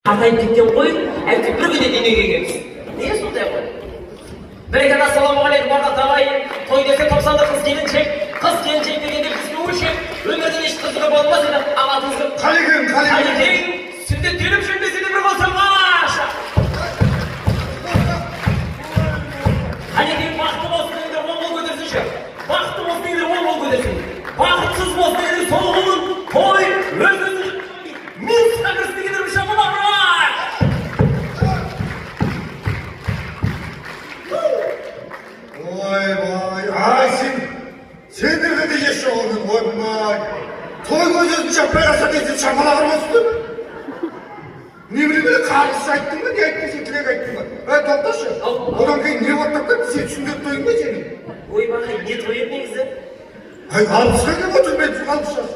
Qatayып ketкен қой, әлгі бір күнде дүниеге келеміз. Не сондай ғой? Bir ekan assalomualeykum Muhammad ағай. Той десе 90-да қыз келіншек дегенде бізге өлшек. Өмірдің еш қызығы болмас еді. Аматыңызды Қалекең, сүндеттеліп жүрмесе де бір болса маша. Қалекең бақытты болсын дегенде оң көтерсінші. Бақытты болсын дегенде оң көтерсін. Бақытсыз болсын дегенде сол қолын той өз-өзін мен сағыз дегенде бір шамы бар. Vay, sendirdi de yaşa oldun, vay. Toy gözünü çapayasa deyse çapala varmasın. Ne bileyim böyle karısı ayttın mı, ne ayttın sen tilek ayttın mı? Toptaşı, odan keyin ne vattaptan sen sündürüp toyun mu senin? Oy bakay, ne toyun ne güzel? Alışkan ne otur ben, alışkan.